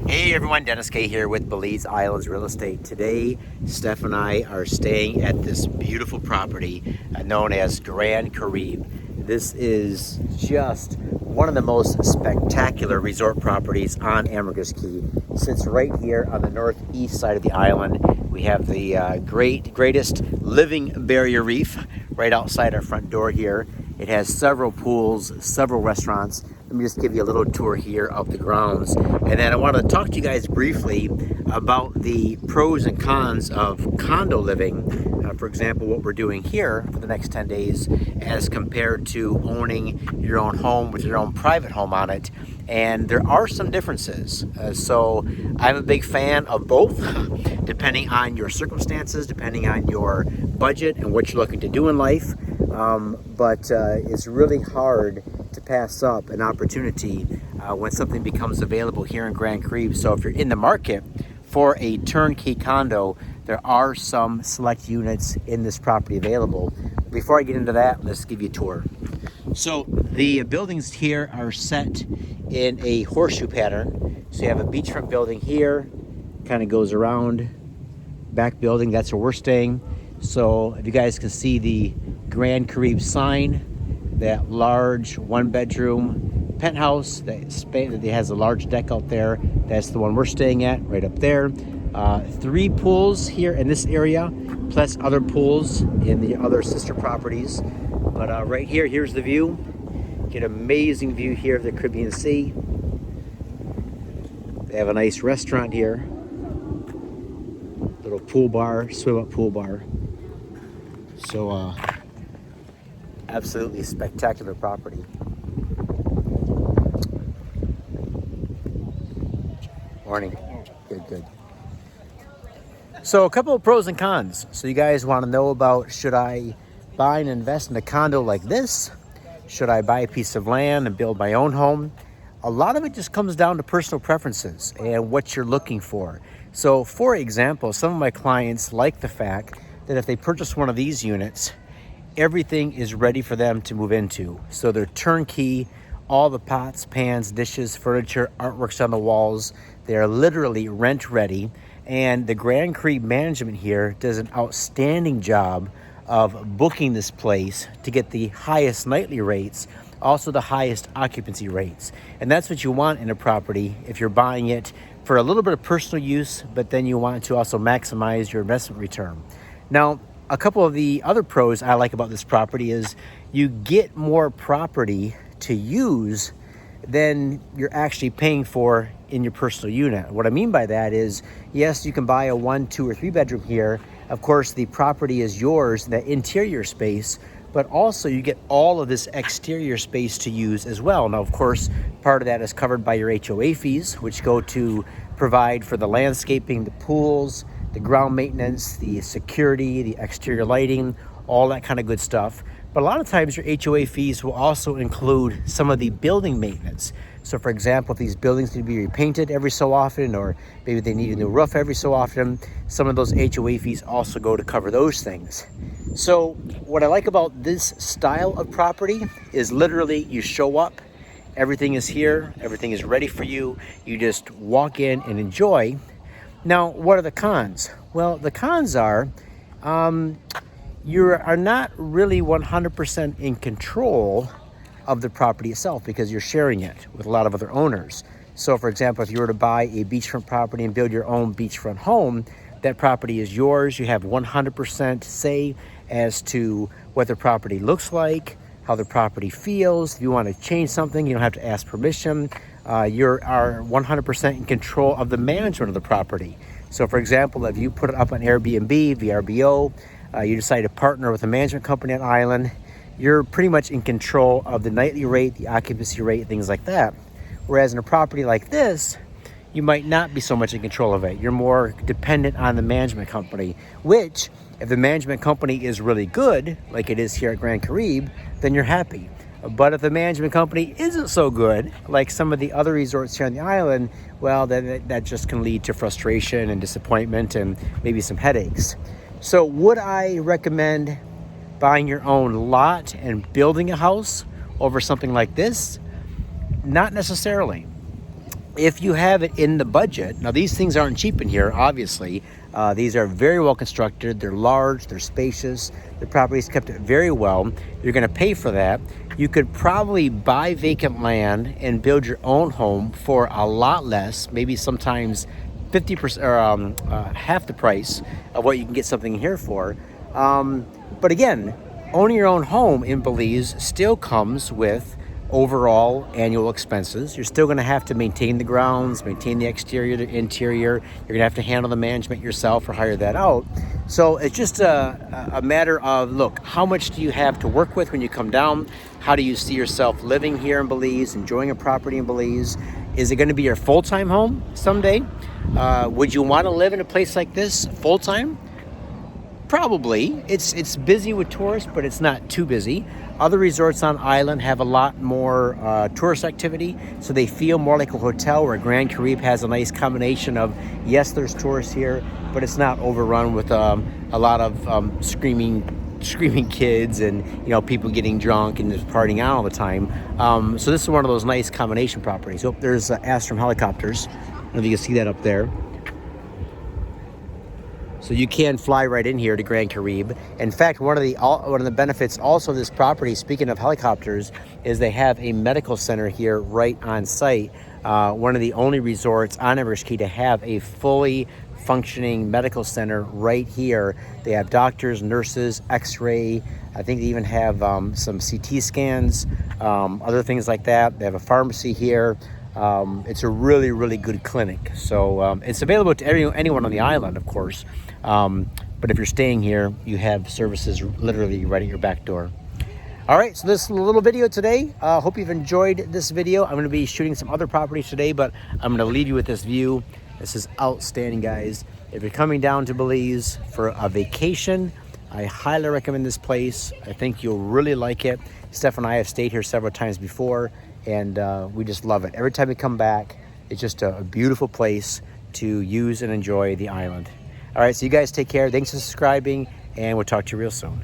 Hey everyone, Dennis Kaye here with Belize Islands Real Estate. Today, Steph and I are staying at this beautiful property known as Grand Caribe. This is just one of the most spectacular resort properties on Ambergris Caye. It sits right here on the northeast side of the island. We have the greatest living barrier reef right outside our front door here. It has several pools, several restaurants. Let me just give you a little tour here of the grounds. And then I want to talk to you guys briefly about the pros and cons of condo living. For example, what we're doing here for the next 10 days as compared to owning your own home with your own private home on it. And there are some differences. So I'm a big fan of both, depending on your circumstances, depending on your budget and what you're looking to do in life. But it's really hard to pass up an opportunity when something becomes available here in Grand Caribe. So if you're in the market for a turnkey condo, there are some select units in this property available. Before I get into that, let's give you a tour. So the buildings here are set in a horseshoe pattern. So you have a beachfront building here, kind of goes around, back building, that's where we're staying. So if you guys can see the Grand Caribe sign, that large one-bedroom penthouse that has a large deck out there, that's the one we're staying at, right up there. 3 pools here in this area, plus other pools in the other sister properties. But right here, here's the view. Get an amazing view here of the Caribbean Sea. They have a nice restaurant here. Little pool bar, swim-up pool bar. So, absolutely spectacular property. Morning. Good. So a couple of pros and cons. So you guys want to know about, should I buy and invest in a condo like this? Should I buy a piece of land and build my own home? A lot of it just comes down to personal preferences and what you're looking for. So for example, some of my clients like the fact that if they purchase one of these units, everything is ready for them to move into. So they're turnkey, all the pots, pans, dishes, furniture, artworks on the walls. They are literally rent ready. And the Grand Caribe management here does an outstanding job of booking this place to get the highest nightly rates, also the highest occupancy rates. And that's what you want in a property if you're buying it for a little bit of personal use, but then you want to also maximize your investment return. Now, a couple of the other pros I like about this property is you get more property to use than you're actually paying for in your personal unit. What I mean by that is, yes, you can buy a 1, 2, or 3 bedroom here. Of course, the property is yours, the interior space, but also you get all of this exterior space to use as well. Now, of course, part of that is covered by your HOA fees, which go to provide for the landscaping, the pools, the ground maintenance, the security, the exterior lighting, all that kind of good stuff. But a lot of times your HOA fees will also include some of the building maintenance. So for example, if these buildings need to be repainted every so often, or maybe they need a new roof every so often, some of those HOA fees also go to cover those things. So what I like about this style of property is literally you show up, everything is here, everything is ready for you. You just walk in and enjoy. Now, what are the cons? Well, the cons are you are not really 100% in control of the property itself because you're sharing it with a lot of other owners. So, for example, if you were to buy a beachfront property and build your own beachfront home, that property is yours. You have 100% say as to what the property looks like, how the property feels. If you want to change something, you don't have to ask permission. You are 100% in control of the management of the property. So for example, if you put it up on Airbnb, VRBO, you decide to partner with a management company on island, you're pretty much in control of the nightly rate, the occupancy rate, things like that. Whereas in a property like this, you might not be so much in control of it. You're more dependent on the management company, which if the management company is really good, like it is here at Grand Caribe, then you're happy. But if the management company isn't so good, like some of the other resorts here on the island, well, then that just can lead to frustration and disappointment and maybe some headaches. So would I recommend buying your own lot and building a house over something like this? Not necessarily. if you have it in the budget, now these things aren't cheap in here, obviously. These are very well constructed. They're large, they're spacious. The property's kept very well. You're gonna pay for that. You could probably buy vacant land and build your own home for a lot less, maybe sometimes 50% or half the price of what you can get something here for. But again, owning your own home in Belize still comes with overall annual expenses. You're still going to have to maintain the grounds, maintain the exterior, the interior. You're going to have to handle the management yourself or hire that out. So it's just a matter of, look, how much do you have to work with when you come down? How do you see yourself living here in Belize, enjoying a property in Belize? Is it going to be your full-time home someday? Would you want to live in a place like this full-time? Probably. It's busy with tourists, but it's not too busy. Other resorts on island have a lot more tourist activity, so they feel more like a hotel, where Grand Caribe has a nice combination of, yes, there's tourists here, but it's not overrun with a lot of screaming kids and, you know, people getting drunk and just partying out all the time. So this is one of those nice combination properties. Oh, there's Astrum helicopters. I don't know if you can see that up there. So you can fly right in here to Grand Caribe. In fact, one of the benefits also of this property, speaking of helicopters, is they have a medical center here right on site. One of the only resorts on Ambergris Caye to have a fully functioning medical center right here. They have doctors, nurses, x-ray. I think they even have some CT scans, other things like that. They have a pharmacy here. It's a really, really good clinic. So it's available to anyone on the island, of course. But if you're staying here, you have services literally right at your back door. All right, so this is a little video today. Hope you've enjoyed this video. I'm going to be shooting some other properties today, but I'm going to leave you with this view. This is outstanding, guys. If you're coming down to Belize for a vacation, I highly recommend this place. I think you'll really like it. Steph and I have stayed here several times before, and we just love it. Every time we come back, it's just a beautiful place to use and enjoy the island. All right, so you guys take care. Thanks for subscribing, and we'll talk to you real soon.